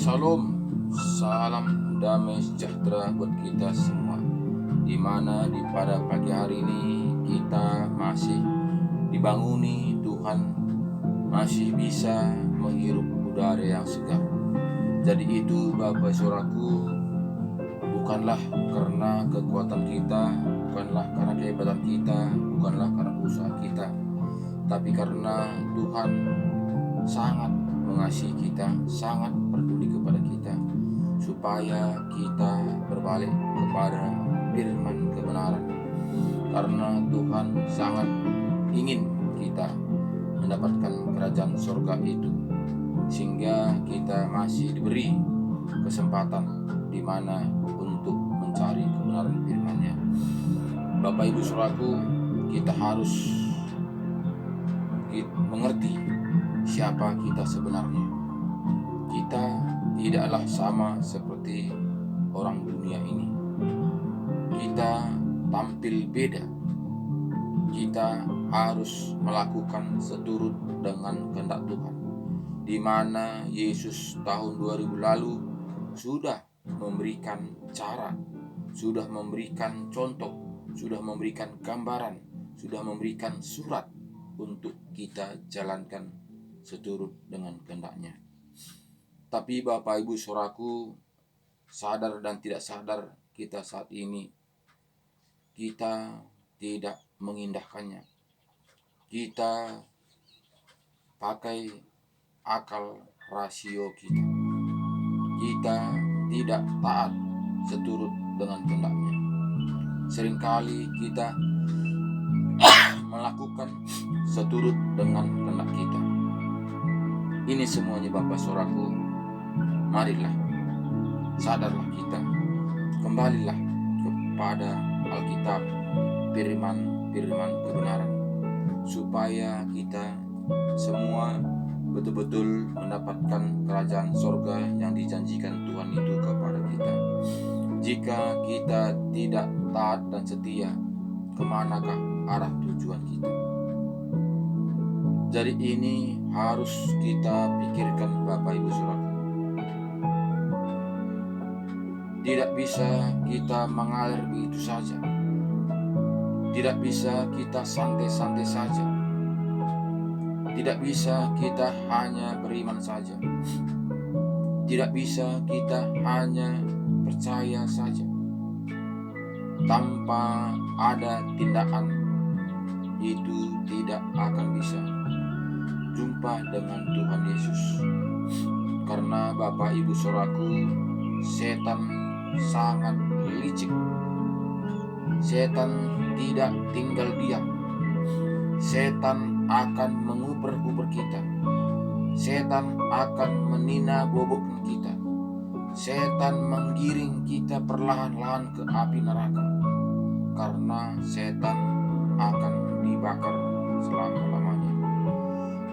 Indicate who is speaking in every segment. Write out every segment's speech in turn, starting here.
Speaker 1: Shalom, salam damai sejahtera buat kita semua. Dimana pada pagi hari ini kita masih dibanguni Tuhan, masih bisa menghirup udara yang segar. Jadi itu Bapak Saudaraku, bukanlah karena kekuatan kita, bukanlah karena kehebatan kita, bukanlah karena usaha kita, tapi karena Tuhan sangat mengasihi kita, sangat peduli kepada kita, supaya kita berbalik kepada firman kebenaran. Karena Tuhan sangat ingin kita mendapatkan kerajaan surga itu, sehingga kita masih diberi kesempatan di mana untuk mencari kebenaran firman-Nya. Bapak Ibu Saudaraku, kita harus mengerti siapa kita sebenarnya. Kita tidaklah sama seperti orang dunia ini. Kita tampil beda. Kita harus melakukan seturut dengan kehendak Tuhan, di mana Yesus tahun 2000 lalu sudah memberikan cara, sudah memberikan contoh, sudah memberikan gambaran, sudah memberikan surat untuk kita jalankan seturut dengan kehendak-Nya. Tapi Bapak Ibu Saudaraku, sadar dan tidak sadar kita saat ini, kita tidak mengindahkannya. Kita pakai akal rasio kita. Kita tidak taat seturut dengan kehendak-Nya. Seringkali kita melakukan seturut dengan kehendak kita. Ini semuanya Bapak Saudaraku, marilah sadarlah kita, kembalilah kepada Alkitab, firman kebenaran, supaya kita semua betul-betul mendapatkan kerajaan surga yang dijanjikan Tuhan itu kepada kita. Jika kita tidak taat dan setia, kemanakah arah tujuan kita? Jadi ini harus kita pikirkan Bapak Ibu Saudaraku. Tidak bisa kita mengalir begitu saja. Tidak bisa kita santai-santai saja. Tidak bisa kita hanya beriman saja. Tidak bisa kita hanya percaya saja tanpa ada tindakan. Itu tidak akan bisa jumpa dengan Tuhan Yesus. Karena Bapak Ibu Saudaraku, setan sangat licik. Setan tidak tinggal diam. Setan akan menguber-uber kita. Setan akan menina bobokkan kita. Setan menggiring kita perlahan-lahan ke api neraka. Karena setan akan dibakar selama-lamanya.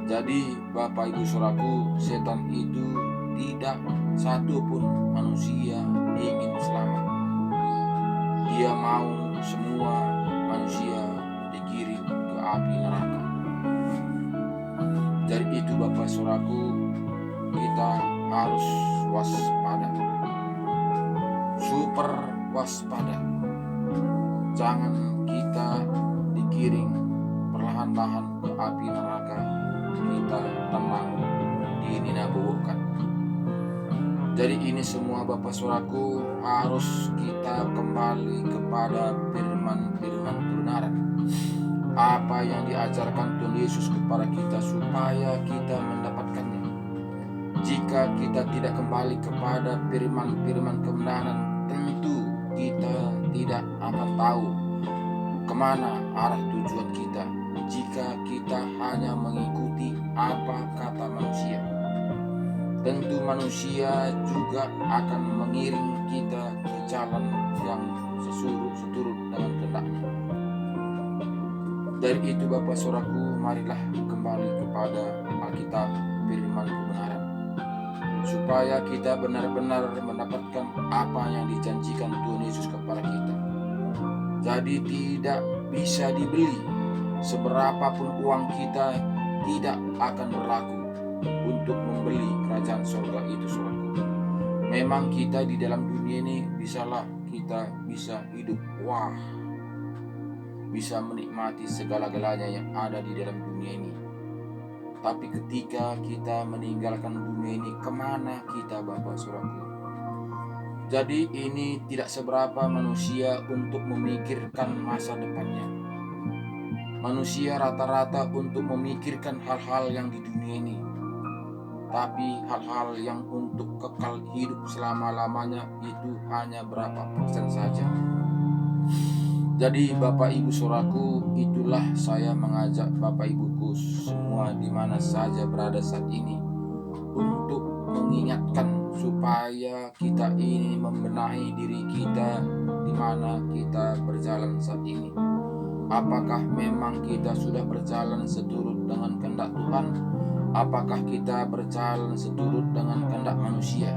Speaker 1: Jadi Bapak Ibu Saudaraku, setan itu tidak satu pun manusia ingin selamat. Dia mau semua manusia digiring ke api neraka. Dari itu Bapak Saudaraku, kita harus waspada, super waspada. Jangan kita digiring perlahan-lahan ke api neraka. Kita tenang dininabukan. Jadi ini semua Bapak Saudaraku harus kita kembali kepada firman kebenaran. Apa yang diajarkan Tuhan Yesus kepada kita supaya kita mendapatkannya. Jika kita tidak kembali kepada firman kebenaran, tentu kita tidak akan tahu kemana arah tujuan kita. Jika kita hanya mengikuti apa kata manusia, tentu manusia juga akan mengiring kita ke jalan yang seturut dengan kehendak-Nya. Dari itu Bapak Saudaraku, marilah kembali kepada Alkitab, firman kebenaran, supaya kita benar-benar mendapatkan apa yang dijanjikan Tuhan Yesus kepada kita. Jadi tidak bisa dibeli. Seberapapun uang kita tidak akan berlaku untuk membeli kerajaan surga itu, saudaraku. Memang kita di dalam dunia ini kita bisa hidup, bisa menikmati segala-galanya yang ada di dalam dunia ini. Tapi ketika kita meninggalkan dunia ini, kemana kita, Bapak Saudaraku? Jadi ini tidak seberapa manusia untuk memikirkan masa depannya. Manusia rata-rata untuk memikirkan hal-hal yang di dunia ini. Tapi hal-hal yang untuk kekal hidup selama-lamanya itu hanya berapa persen saja. Jadi Bapak Ibu Saudaraku, itulah saya mengajak Bapak Ibuku semua di mana saja berada saat ini untuk mengingatkan supaya kita ini membenahi diri kita di mana kita berjalan saat ini. Apakah memang kita sudah berjalan seturut dengan kehendak Tuhan? Apakah kita berjalan seturut dengan kehendak manusia?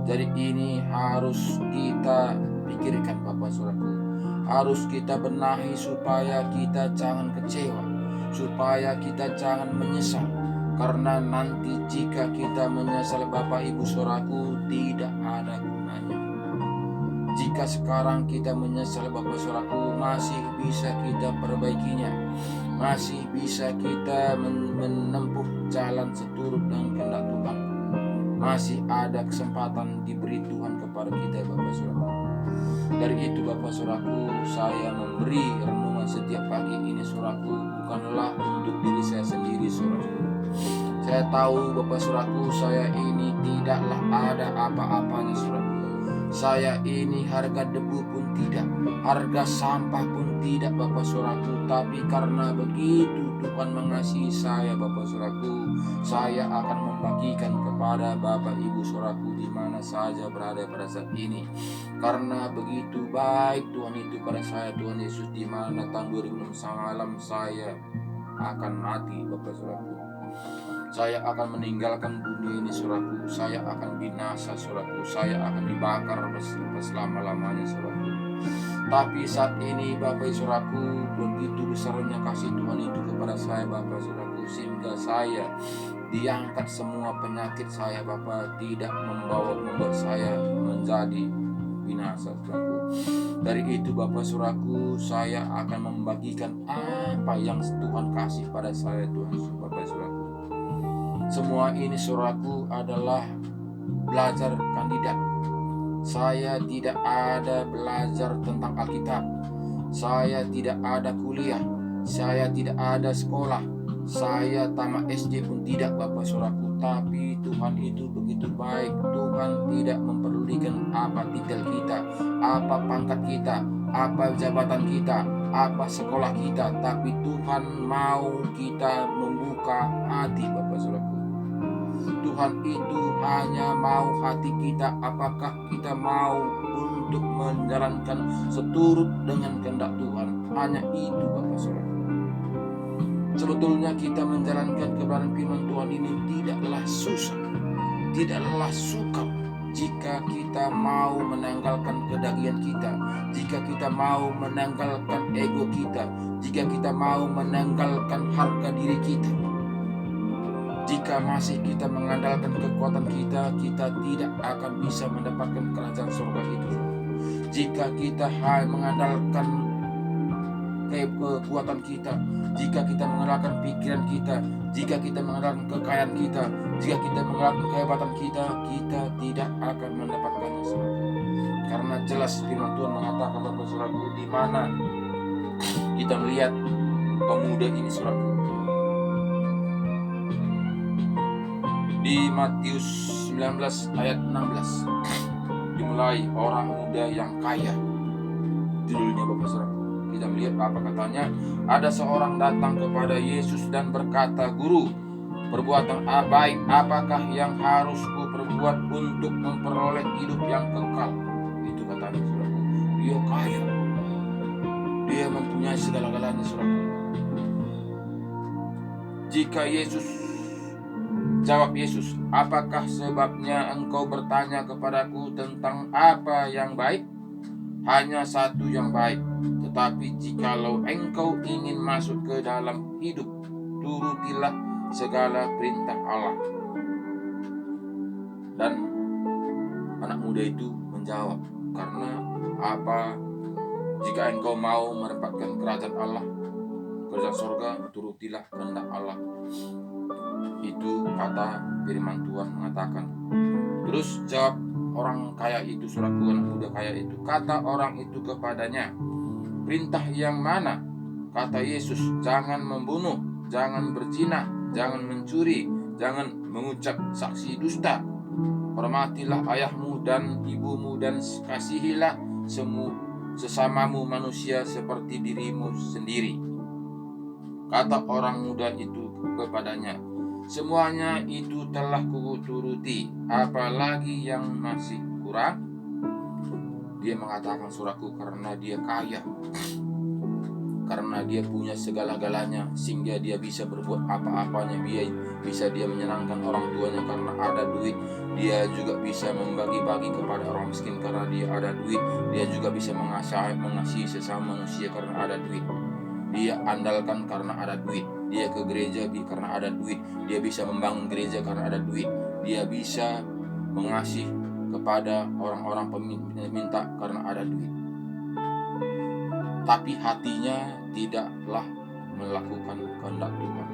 Speaker 1: Jadi ini harus kita pikirkan, Bapak Saudaraku. Harus kita benahi supaya kita jangan kecewa, supaya kita jangan menyesal. Karena nanti jika kita menyesal, Bapak Ibu Saudaraku, tidak ada gunanya. Jika sekarang kita menyesal, Bapak Saudaraku, masih bisa kita perbaikinya, masih bisa kita menempuh jalan seturut dengan kehendak Tuhan. Masih ada kesempatan diberi Tuhan kepada kita, Bapak Saudaraku. Dari itu, Bapak Saudaraku, saya memberi renungan setiap pagi ini, Saudaraku, bukanlah untuk diri saya sendiri, Saudaraku. Saya tahu, Bapak Saudaraku, saya ini tidaklah ada apa-apanya, Saudaraku. Saya ini harga debu pun tidak, harga sampah pun tidak, Bapak Saudaraku. Tapi karena begitu Tuhan mengasihi saya, Bapak Saudaraku, saya akan membagikan kepada Bapak Ibu Saudaraku di mana saja berada pada saat ini. Karena begitu baik Tuhan itu pada saya, Tuhan Yesus, di mana tahun 2006 malam saya akan mati, Bapak Saudaraku. Saya akan meninggalkan dunia ini, Saudaraku. Saya akan binasa, Saudaraku. Saya akan dibakar selama-lamanya, Saudaraku. Tapi saat ini, Bapak Saudaraku, begitu besarnya kasih Tuhan itu kepada saya, Bapak Saudaraku, sehingga saya diangkat semua penyakit saya, Bapak, tidak membuat saya menjadi binasa, Saudaraku. Dari itu, Bapak Saudaraku, saya akan membagikan apa yang Tuhan kasih pada saya, Tuhan, Bapak Saudaraku. Semua ini, Saudaraku, adalah belajar kandidat. Saya tidak ada belajar tentang Alkitab. Saya tidak ada kuliah. Saya tidak ada sekolah. Saya tamat SD pun tidak, Bapak Saudaraku. Tapi Tuhan itu begitu baik. Tuhan tidak memperdulikan apa titel kita, apa pangkat kita, apa jabatan kita, apa sekolah kita. Tapi Tuhan mau kita membuka hati, Bapak Saudaraku. Tuhan itu hanya mau hati kita, apakah kita mau untuk menjalankan seturut dengan kehendak Tuhan. Hanya itu, Bapak Saudara. Sebetulnya kita menjalankan kebenaran firman Tuhan ini tidaklah susah, tidaklah sukar. Jika kita mau menanggalkan kedagian kita, jika kita mau menanggalkan ego kita, jika kita mau menanggalkan harga diri kita. Jika masih kita mengandalkan kekuatan kita, kita tidak akan bisa mendapatkan kerajaan surga itu. Jika kita hanya mengandalkan kekuatan kita, jika kita mengandalkan pikiran kita, jika kita mengandalkan kekayaan kita, jika kita mengandalkan kehebatan kita, kita tidak akan mendapatkannya, saudara. Karena jelas firman Tuhan mengatakan, Bapak Saudaraku, di mana kita melihat pemuda ini, saudara. Di Matius 19 ayat 16 dimulai orang muda yang kaya. Judulnya, Bapak Saudara. Kita melihat apa katanya. Ada seorang datang kepada Yesus dan berkata, "Guru, perbuatan baik apakah yang harus ku perbuat untuk memperoleh hidup yang kekal?" Itu katanya, Saudara. Dia kaya. Dia mempunyai segala-galanya, Saudara. Jawab Yesus, "Apakah sebabnya engkau bertanya kepadaku tentang apa yang baik? Hanya satu yang baik. Tetapi jikalau engkau ingin masuk ke dalam hidup, turutilah segala perintah Allah." Dan anak muda itu menjawab, "Karena apa? Jika engkau mau menempatkan kerajaan Allah, kerajaan surga, turutilah kehendak Allah." Itu kata firman Tuhan mengatakan. Terus jawab orang kaya itu, saudaraku, anak muda kaya itu. Kata orang itu kepadanya, "Perintah yang mana?" Kata Yesus, "Jangan membunuh, jangan berzina, jangan mencuri, jangan mengucap saksi dusta. Hormatilah ayahmu dan ibumu dan kasihilah sesamamu manusia seperti dirimu sendiri." Kata orang muda itu kepadanya, "Semuanya itu telah kuturuti, apalagi yang masih kurang?" Dia mengatakan, saudaraku, karena dia kaya, karena dia punya segala-galanya, sehingga dia bisa berbuat apa-apanya. Dia menyenangkan orang tuanya karena ada duit. Dia juga bisa membagi-bagi kepada orang miskin karena dia ada duit. Dia juga bisa mengasihi sesama manusia karena ada duit. Dia andalkan karena ada duit. Dia ke gereja karena ada duit. Dia bisa membangun gereja karena ada duit. Dia bisa mengasihi kepada orang-orang peminta karena ada duit. Tapi hatinya tidaklah melakukan kehendak Tuhan.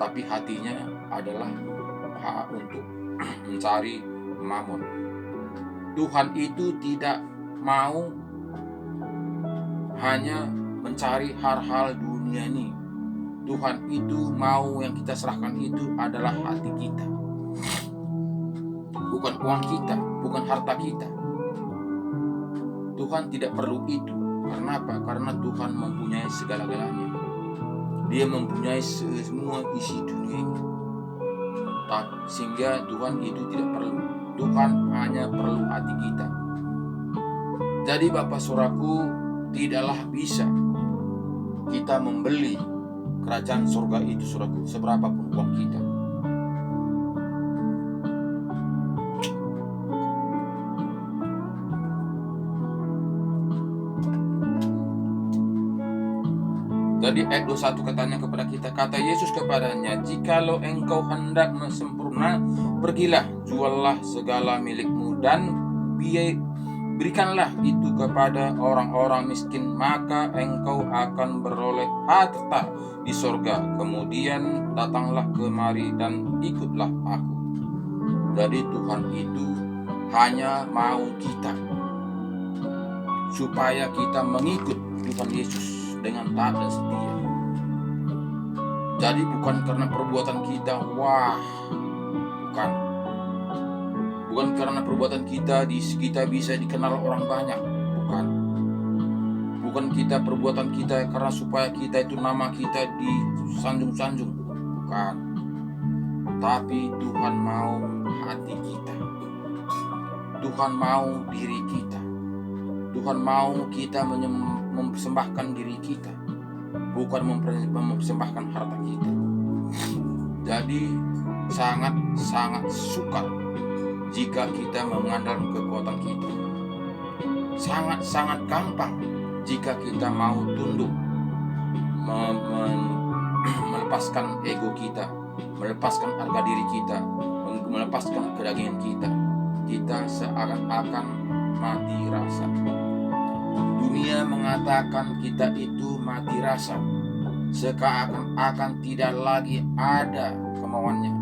Speaker 1: Tapi hatinya adalah untuk mencari mamon. Tuhan itu tidak mau hanya mencari hal-hal dunia ini. Tuhan itu mau yang kita serahkan itu adalah hati kita, bukan uang kita, bukan harta kita. Tuhan tidak perlu itu. Karena apa? Karena Tuhan mempunyai segala-galanya. Dia mempunyai semua isi dunia ini. Sehingga Tuhan itu tidak perlu. Tuhan hanya perlu hati kita. Jadi Bapak Saudaraku, tidaklah bisa kita membeli kerajaan surga itu, saudaraku, seberapapun uang kita. Jadi ayat 21 katanya kepada kita, kata Yesus kepadanya, "Jikalau engkau hendak sempurna, pergilah, juallah segala milikmu dan berikanlah itu kepada orang-orang miskin, maka engkau akan beroleh harta di sorga. Kemudian datanglah kemari dan ikutlah aku." Jadi Tuhan itu hanya mau kita supaya kita mengikut Tuhan Yesus dengan taat dan setia. Jadi bukan karena perbuatan kita, bukan karena perbuatan kita bisa dikenal orang banyak, bukan perbuatan kita karena supaya kita itu nama kita disanjung-sanjung, bukan. Tapi Tuhan mau hati kita, Tuhan mau diri kita, Tuhan mau kita mempersembahkan diri kita, bukan mempersembahkan harta kita. Jadi sangat-sangat sukar jika kita mengandalkan kekuatan kita. Sangat-sangat gampang jika kita mau tunduk, melepaskan ego kita, melepaskan harga diri kita, melepaskan kedagingan kita. Kita seakan-akan mati rasa. Dunia mengatakan kita itu mati rasa, seakan-akan tidak lagi ada kemauannya,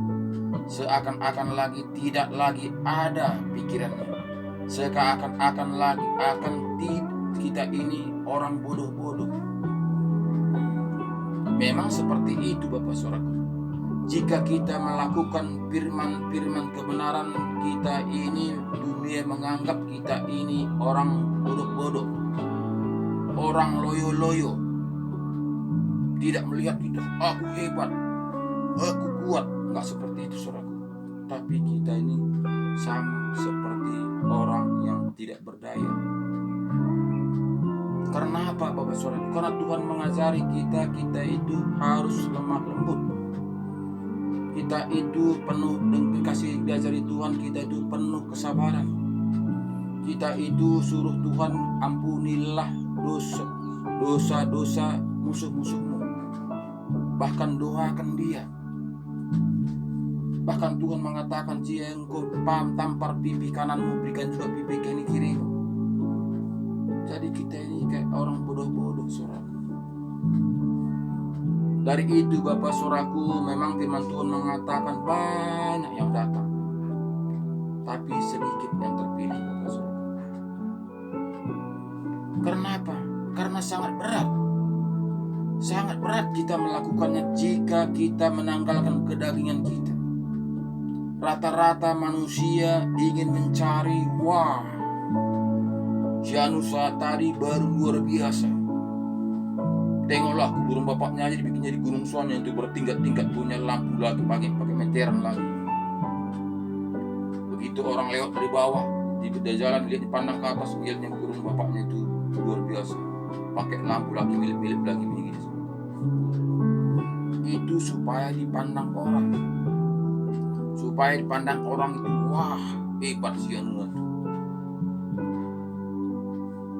Speaker 1: seakan-akan tidak lagi ada pikirannya, seakan-akan kita ini orang bodoh-bodoh. Memang seperti itu Bapak Saudaraku. Jika kita melakukan firman-firman kebenaran, kita ini, dunia menganggap kita ini orang bodoh-bodoh, orang loyo-loyo. Tidak melihat kita, aku hebat, aku kuat. Enggak seperti itu, saudaraku. Tapi kita ini sama seperti orang yang tidak berdaya. Karena apa Bapak Saudara? Karena Tuhan mengajari kita itu harus lemah lembut. Kita itu penuh dengan kasih, diajari Tuhan, kita itu penuh kesabaran. Kita itu suruh Tuhan, ampunilah dosa-dosa musuh-musuhmu. Bahkan doakan dia. Bahkan Tuhan mengatakan, jika engkau tampar pipi kananmu, berikan juga pipi kirimu. Jadi kita ini kayak orang bodoh-bodoh, saudaraku. Dari itu Bapak saudaraku, memang firman Tuhan mengatakan banyak yang datang, tapi sedikit yang terpilih, Bapak saudaraku. Kenapa? Karena sangat berat. Sangat berat kita melakukannya jika kita menanggalkan kedagingan kita. Rata-rata manusia ingin mencari, wah, Janusa tadi baru luar biasa. Tengoklah burung bapaknya aja dibikin jadi gunung Suan yang itu bertingkat-tingkat, punya lampu lagi, pakai meteran lagi. Begitu orang lewat dari bawah di jalan, lihat dipandang ke atas, lihatnya burung bapaknya itu luar biasa, pakai lampu lagi, milip-milip lagi begini. Itu supaya dipandang orang, supaya dipandang orang itu, wah, hebat si Anu.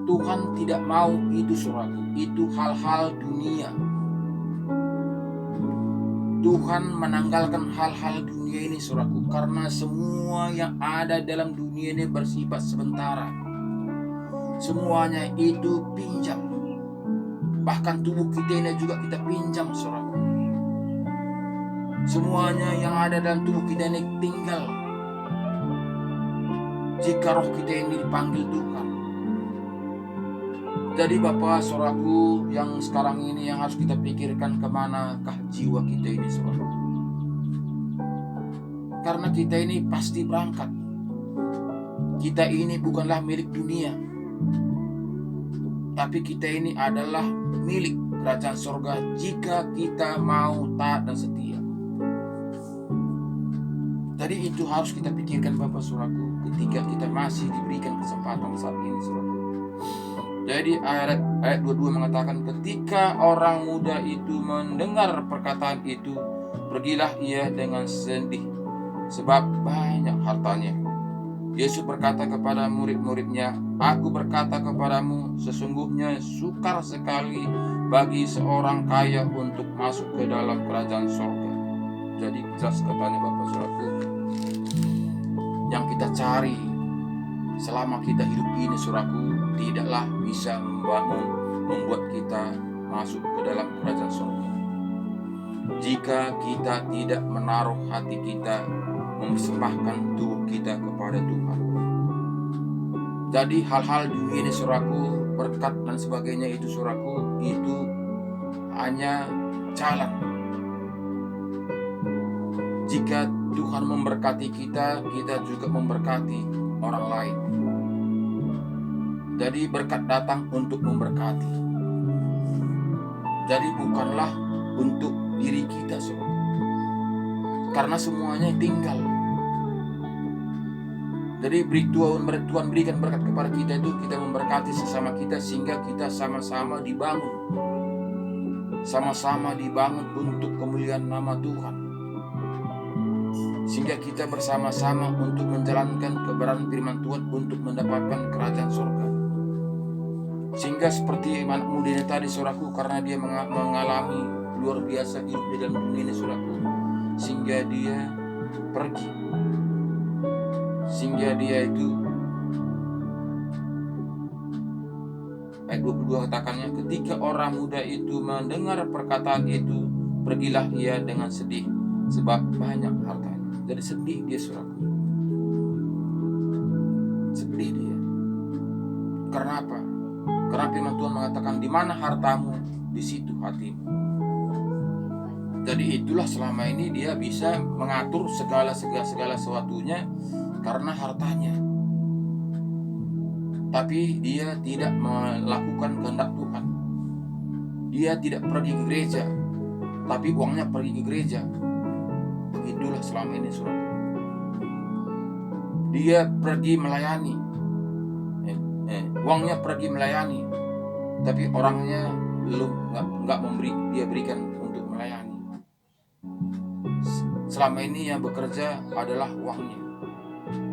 Speaker 1: Tuhan tidak mau itu, saudaraku. Itu hal-hal dunia. Tuhan menanggalkan hal-hal dunia ini, saudaraku, karena semua yang ada dalam dunia ini bersifat sementara. Semuanya itu pinjam. Bahkan tubuh kita ini juga kita pinjam, saudaraku. Semuanya yang ada dalam tubuh kita ini tinggal jika roh kita ini dipanggil Tuhan. Jadi Bapak saudaraku, yang sekarang ini yang harus kita pikirkan, kemanakah jiwa kita ini, saudaraku. Karena kita ini pasti berangkat. Kita ini bukanlah milik dunia, tapi kita ini adalah milik kerajaan surga jika kita mau taat dan setia. Jadi itu harus kita pikirkan Bapak saudaraku, ketika kita masih diberikan kesempatan saat ini, saudaraku. Jadi ayat 22 mengatakan, ketika orang muda itu mendengar perkataan itu, pergilah ia dengan sedih, sebab banyak hartanya. Yesus berkata kepada murid-muridnya, aku berkata kepadamu, sesungguhnya sukar sekali bagi seorang kaya untuk masuk ke dalam kerajaan surga. Jadi jelas katanya Bapak saudaraku, yang kita cari selama kita hidup ini, saudaraku, tidaklah bisa membuat kita masuk ke dalam kerajaan surga jika kita tidak menaruh hati kita, mempersembahkan tubuh kita kepada Tuhan. Jadi hal-hal dunia ini, saudaraku, berkat dan sebagainya itu, saudaraku, itu hanya jalan. Jika Tuhan memberkati kita, kita juga memberkati orang lain. Jadi berkat datang untuk memberkati. Jadi bukanlah untuk diri kita, saudara. Karena semuanya tinggal. Jadi Tuhan berikan berkat kepada kita itu, kita memberkati sesama kita sehingga kita sama-sama dibangun. Sama-sama dibangun untuk kemuliaan nama Tuhan. Sehingga kita bersama-sama untuk menjalankan kebenaran firman Tuhan untuk mendapatkan kerajaan surga. Sehingga seperti anak muda ini tadi, saudaraku, karena dia mengalami luar biasa hidup di dalam dunia ini, saudaraku, sehingga dia pergi. Sehingga dia itu, ayat 22 katakannya, ketika orang muda itu mendengar perkataan itu, pergilah ia dengan sedih, sebab banyak hartanya. Jadi sedih dia, saudaraku. Sedih dia. Karena apa? Karena firman Tuhan mengatakan, di mana hartamu, di situ hatimu. Jadi itulah selama ini dia bisa mengatur segala sesuatunya karena hartanya. Tapi dia tidak melakukan kehendak Tuhan. Dia tidak pergi ke gereja, tapi uangnya pergi ke gereja. Begitulah selama ini, saudara. Dia pergi melayani, uangnya pergi melayani, tapi orangnya belum nggak memberi, dia berikan untuk melayani. Selama ini yang bekerja adalah uangnya,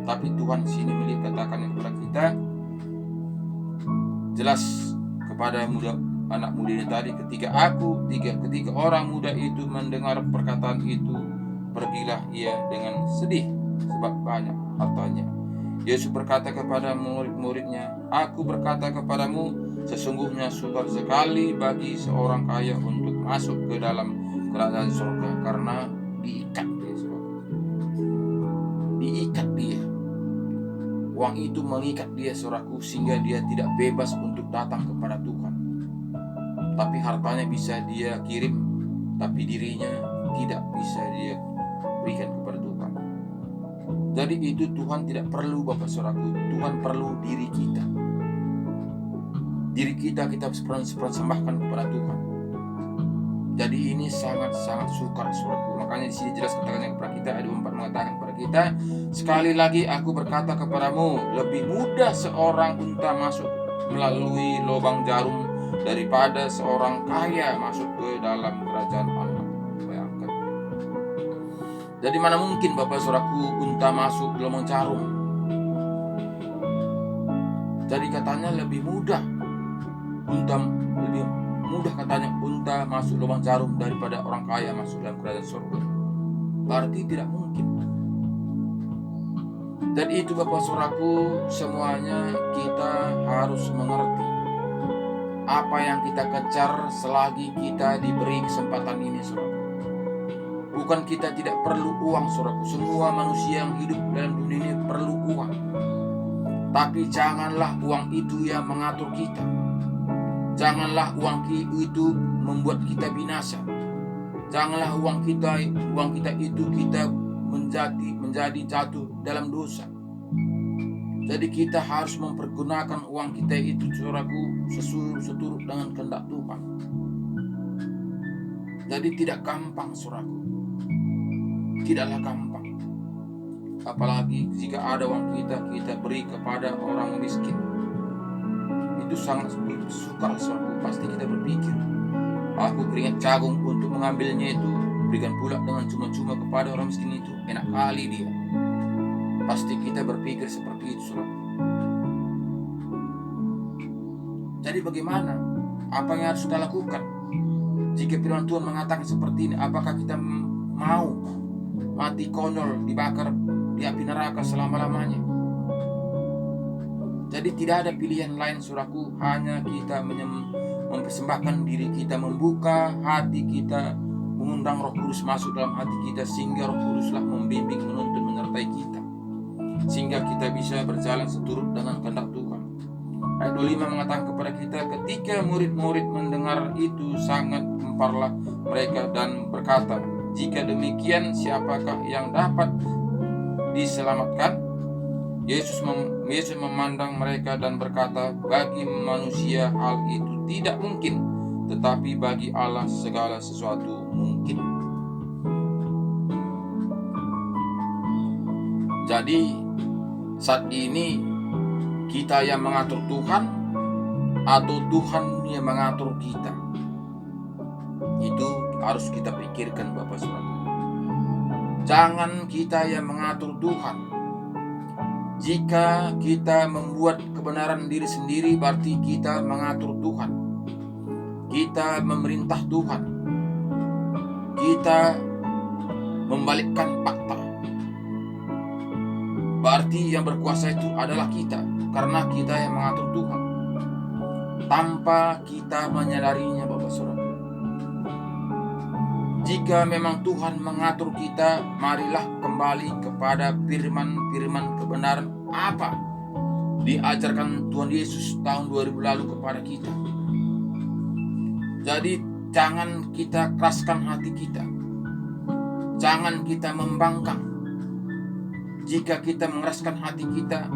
Speaker 1: tapi Tuhan sini katakan kepada kita jelas kepada anak muda ini tadi, ketika orang muda itu mendengar perkataan itu, pergilah ia dengan sedih, sebab banyak hartanya. Yesus berkata kepada murid-muridnya, "Aku berkata kepadamu, sesungguhnya sukar sekali bagi seorang kaya untuk masuk ke dalam kerajaan surga." Karena diikat dia, saudara. Diikat dia. Uang itu mengikat dia, saudaraku, sehingga dia tidak bebas untuk datang kepada Tuhan. Tapi hartanya bisa dia kirim, tapi dirinya tidak bisa dia berikan kepada Tuhan. Jadi itu Tuhan tidak perlu, Bapak saudaraku. Tuhan perlu diri kita. Diri kita persembahkan kepada Tuhan. Jadi ini sangat-sangat sukar, saudaraku. Makanya di sini jelas katakan kepada kita, ayat 4 mengatakan kepada kita, "Sekali lagi aku berkata kepadamu, lebih mudah seorang unta masuk melalui lubang jarum daripada seorang kaya masuk ke dalam kerajaan Allah." Bayangkan. Jadi mana mungkin, Bapak saudaraku, unta masuk lubang jarum? Jadi katanya lebih mudah katanya unta masuk lubang jarum daripada orang kaya masuk dalam kerajaan surga. Berarti tidak mungkin. Dan itu, Bapak saudaraku, semuanya kita harus mengerti apa yang kita kejar selagi kita diberi kesempatan ini, saudara. Bukan kita tidak perlu uang, saudaraku. Semua manusia yang hidup dalam dunia ini perlu uang. Tapi janganlah uang itu yang mengatur kita. Janganlah uang itu membuat kita binasa. Janganlah uang kita itu kita menjadi jatuh dalam dosa. Jadi kita harus mempergunakan uang kita itu, saudaraku, seturut dengan kehendak Tuhan. Jadi tidak gampang, saudaraku. Tidaklah gampang. Apalagi jika ada uang kita beri kepada orang miskin. Itu sangat sukar, saudaraku. Pasti kita berpikir, aku keringat jagung untuk mengambilnya itu, berikan pula dengan cuma-cuma kepada orang miskin itu. Enak kali dia. Pasti kita berpikir seperti itu, saudara. Jadi bagaimana? Apa yang harus kita lakukan? Jika firman Tuhan mengatakan seperti ini, apakah kita mau mati konyol, dibakar di api neraka selama-lamanya? Jadi tidak ada pilihan lain, saudaraku. Hanya kita mempersembahkan diri kita, membuka hati kita, mengundang Roh Kudus masuk dalam hati kita, sehingga Roh Kuduslah membimbing, menuntun, menyertai kita, sehingga kita bisa berjalan seturut dengan kehendak Tuhan. Ayat 25 mengatakan kepada kita, ketika murid-murid mendengar itu, sangat gemparlah mereka dan berkata, "Jika demikian, siapakah yang dapat diselamatkan?" Yesus memandang mereka dan berkata, "Bagi manusia hal itu tidak mungkin, tetapi bagi Allah segala sesuatu mungkin." Jadi saat ini kita yang mengatur Tuhan atau Tuhan yang mengatur kita? Itu harus kita pikirkan, Bapak Saudara. Jangan kita yang mengatur Tuhan. Jika kita membuat kebenaran diri sendiri, berarti kita mengatur Tuhan. Kita memerintah Tuhan. Kita membalikkan fakta. Berarti yang berkuasa itu adalah kita, karena kita yang mengatur Tuhan. Tanpa kita menyadarinya, Bapak Saudara. Jika memang Tuhan mengatur kita, marilah kembali kepada firman kebenaran apa diajarkan Tuhan Yesus tahun 2000 lalu kepada kita. Jadi jangan kita keraskan hati kita. Jangan kita membangkang. Jika kita mengeraskan hati kita,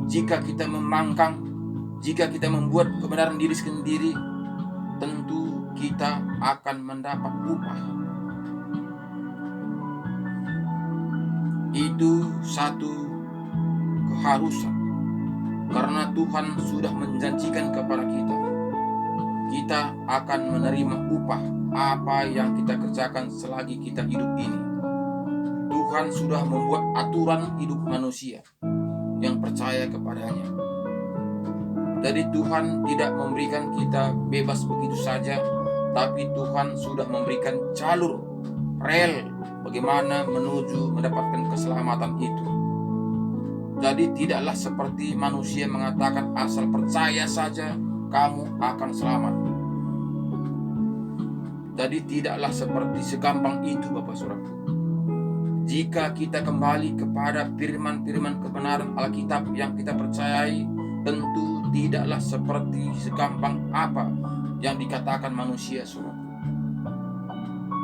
Speaker 1: jika kita membangkang, jika kita membuat kebenaran diri sendiri, tentu kita akan mendapat upah. Itu satu keharusan, karena Tuhan sudah menjanjikan kepada kita akan menerima upah apa yang kita kerjakan selagi kita hidup ini. Tuhan sudah membuat aturan hidup manusia yang percaya kepadanya. Jadi Tuhan tidak memberikan kita bebas begitu saja, tapi Tuhan sudah memberikan jalur rel bagaimana menuju mendapatkan keselamatan itu. Jadi tidaklah seperti manusia mengatakan asal percaya saja kamu akan selamat. Jadi tidaklah seperti segampang itu Bapak Saudaraku. Jika kita kembali kepada firman-firman kebenaran Alkitab yang kita percayai, tentu tidaklah seperti segampang apa yang dikatakan manusia, Saudaraku.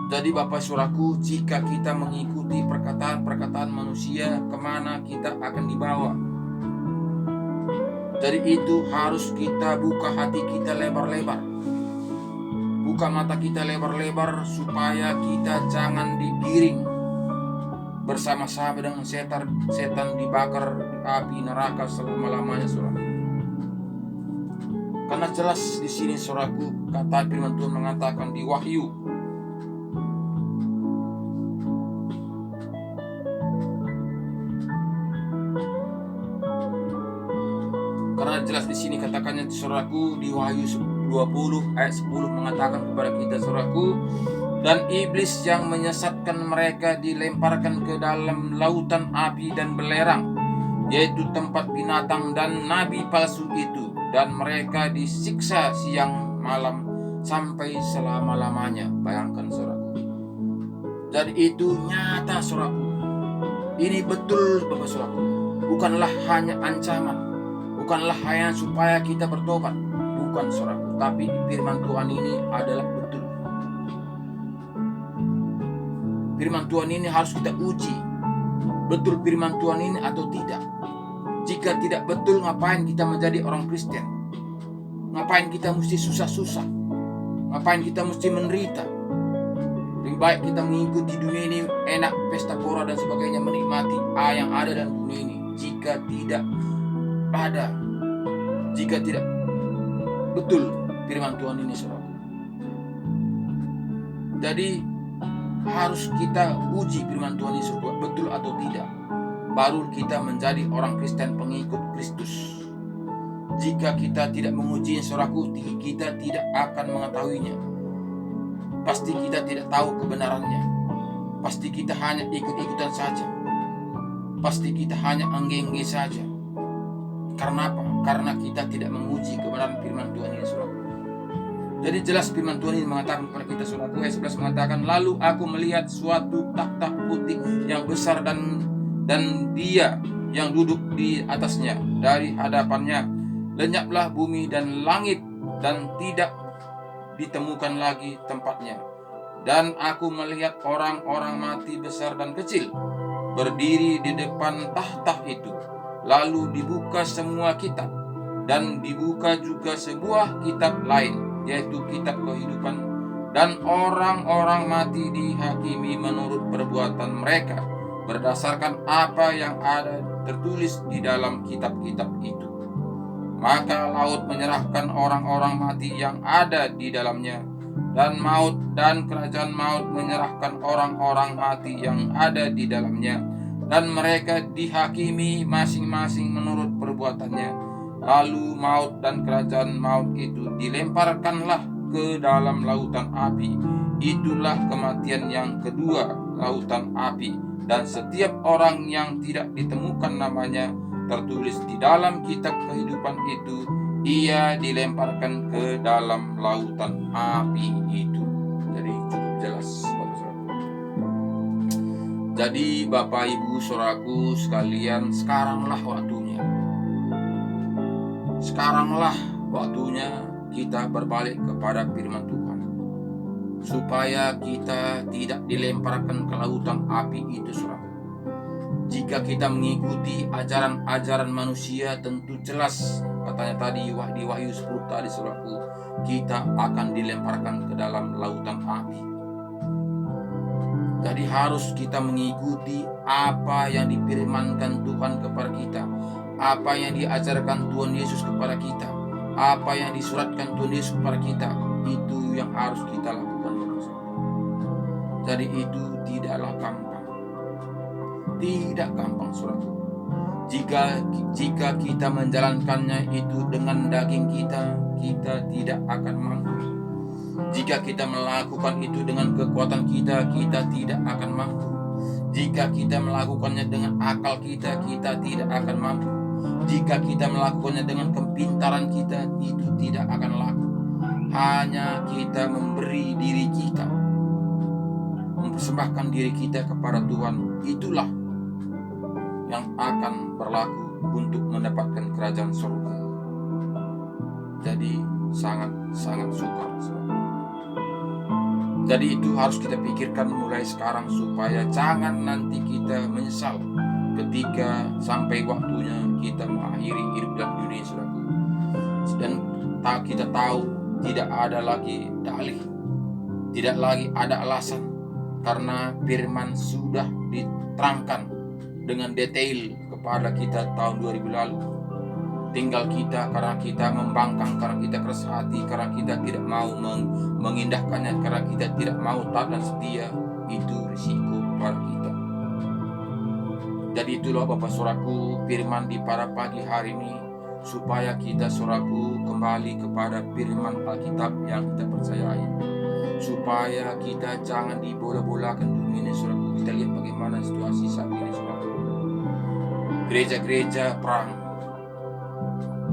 Speaker 1: Jadi Bapak Saudaraku, jika kita mengikuti perkataan-perkataan manusia, kemana kita akan dibawa? Jadi itu harus kita buka hati kita lebar-lebar, buka mata kita lebar-lebar, supaya kita jangan digiring bersama-sama dengan setan dibakar di api neraka selama-lamanya, Saudara. Karena jelas di sini, Saudaraku, kata firman Tuhan mengatakan di Wahyu jelas di sini katakannya, Saudaraku, di Wahyu 20 ayat 10 mengatakan kepada kita, Saudaraku, dan iblis yang menyesatkan mereka dilemparkan ke dalam lautan api dan belerang, yaitu tempat binatang dan nabi palsu itu, dan mereka disiksa siang malam sampai selama-lamanya. Bayangkan, Saudaraku. Jadi itu nyata, Saudaraku. Ini betul, Bapak Saudaraku. Bukanlah hanya ancaman, bukanlah hanya supaya kita bertobat, bukan, Saudaraku, tapi firman Tuhan ini adalah betul. Firman Tuhan ini harus kita uji, betul firman Tuhan ini atau tidak. Jika tidak betul, ngapain kita menjadi orang Kristen? Ngapain kita mesti susah-susah? Ngapain kita mesti menderita? Lebih baik kita mengikuti dunia ini, enak, pesta pora dan sebagainya, menikmati yang ada dalam dunia ini. Jika tidak betul firman Tuhan ini, Saudara. Jadi harus kita uji firman Tuhan ini betul atau tidak, baru kita menjadi orang Kristen pengikut Kristus. Jika kita tidak menguji, Saudaraku, kita tidak akan mengetahuinya. Pasti kita tidak tahu kebenarannya. Pasti kita hanya ikut-ikutan saja. Pasti kita hanya angge-angge saja. Karena apa? Karena kita tidak menguji kebenaran firman Tuhan ini, Saudara. Jadi jelas firman Tuhan ini mengatakan kepada kita, Saudara, ayat 11 mengatakan, lalu aku melihat suatu takhta putih yang besar dan Dia yang duduk di atasnya. Dari hadapannya lenyaplah bumi dan langit, dan tidak ditemukan lagi tempatnya. Dan aku melihat orang-orang mati besar dan kecil berdiri di depan takhta itu. Lalu dibuka semua kitab, dan dibuka juga sebuah kitab lain, yaitu kitab kehidupan, dan orang-orang mati dihakimi menurut perbuatan mereka berdasarkan apa yang ada tertulis di dalam kitab-kitab itu. Maka laut menyerahkan orang-orang mati yang ada di dalamnya, dan maut dan kerajaan maut menyerahkan orang-orang mati yang ada di dalamnya, dan mereka dihakimi masing-masing menurut perbuatannya. Lalu maut dan kerajaan maut itu dilemparkanlah ke dalam lautan api. Itulah kematian yang kedua, lautan api. Dan setiap orang yang tidak ditemukan namanya tertulis di dalam kitab kehidupan itu, ia dilemparkan ke dalam lautan api itu. Jadi cukup jelas, Jadi Bapak Ibu Saudaraku sekalian, sekaranglah waktunya. Sekaranglah waktunya kita berbalik kepada firman Tuhan, supaya kita tidak dilemparkan ke lautan api itu, Saudara. Jika kita mengikuti ajaran-ajaran manusia, tentu jelas katanya tadi di Wahyu 10 tadi, Saudaraku, kita akan dilemparkan ke dalam lautan api. Jadi harus kita mengikuti apa yang difirmankan Tuhan kepada kita, apa yang diajarkan Tuhan Yesus kepada kita, apa yang disuratkan Tuhan Yesus kepada kita. Itu yang harus kita lakukan. Jadi itu tidaklah gampang. Tidak gampang, Saudara. Jika kita menjalankannya itu dengan daging kita tidak akan mampu. Jika kita melakukan itu dengan kekuatan kita tidak akan mampu. Jika kita melakukannya dengan akal kita, kita tidak akan mampu. Jika kita melakukannya dengan kepintaran kita, itu tidak akan laku. Hanya kita memberi diri kita, mempersembahkan diri kita kepada Tuhan, itulah yang akan berlaku untuk mendapatkan kerajaan surga. Jadi sangat sukar. Jadi itu harus kita pikirkan mulai sekarang supaya jangan nanti kita menyesal ketika sampai waktunya kita mengakhiri hidup dalam dunia, saudaraku. Dan kita tahu tidak ada lagi dalih, tidak lagi ada alasan, karena firman sudah diterangkan dengan detail kepada kita tahun 2000 lalu. Tinggal kita, karena kita membangkang, karena kita keras hati, karena kita tidak mau mengindahkannya, karena kita tidak mau taat dan setia, itu risiko pada kita. Jadi itulah Bapak Saudaraku firman di pada pagi hari ini, supaya kita Saudaraku kembali kepada firman Alkitab yang kita percayai, supaya kita jangan dibola-bolakan dunia ini, Saudaraku. Kita lihat bagaimana situasi saat ini, Saudaraku. Gereja-gereja perang,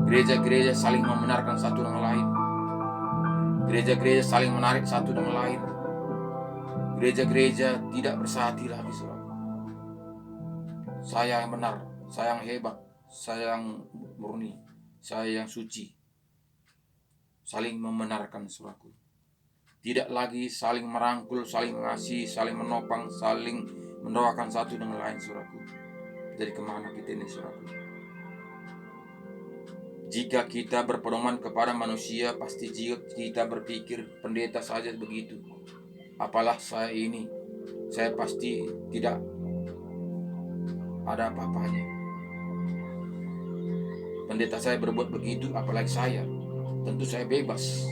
Speaker 1: gereja-gereja saling membenarkan satu dengan lain, gereja-gereja saling menarik satu dengan lain, gereja-gereja tidak bersehati lagi, saudara. Saya yang benar, saya yang hebat, saya yang murni, saya yang suci. Saling membenarkan, saudaraku. Tidak lagi saling merangkul, saling mengasihi, saling menopang, saling mendoakan satu dengan lain, saudaraku. Jadi kemana kita ini, saudaraku? Jika kita berpedoman kepada manusia, pasti kita berpikir pendeta saja begitu. Apalah saya ini, saya pasti tidak ada apa-apanya. Pendeta saya berbuat begitu, apalagi saya. Tentu saya bebas.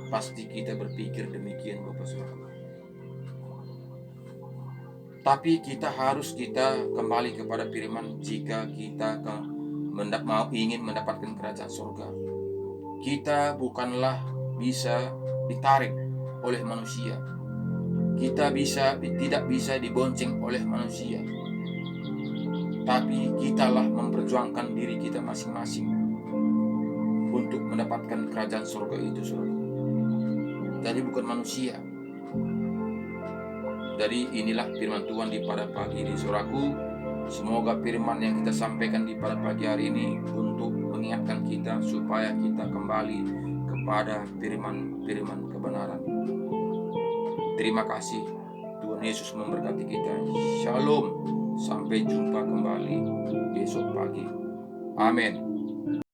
Speaker 1: Pasti kita berpikir demikian, Bapak Saudara. Tapi kita kembali kepada firman jika kita ingin mendapatkan kerajaan surga. Kita bukanlah bisa ditarik oleh manusia. Kita tidak bisa dibonceng oleh manusia. Tapi kitalah memperjuangkan diri kita masing-masing untuk mendapatkan kerajaan surga itu, saudara. Jadi bukan manusia. Jadi inilah firman Tuhan di pada pagi ini, saudaraku. Semoga firman yang kita sampaikan di pada pagi hari ini untuk mengingatkan kita supaya kita kembali kepada firman kebenaran. Terima kasih. Tuhan Yesus memberkati kita. Shalom. Sampai jumpa kembali besok pagi. Amin.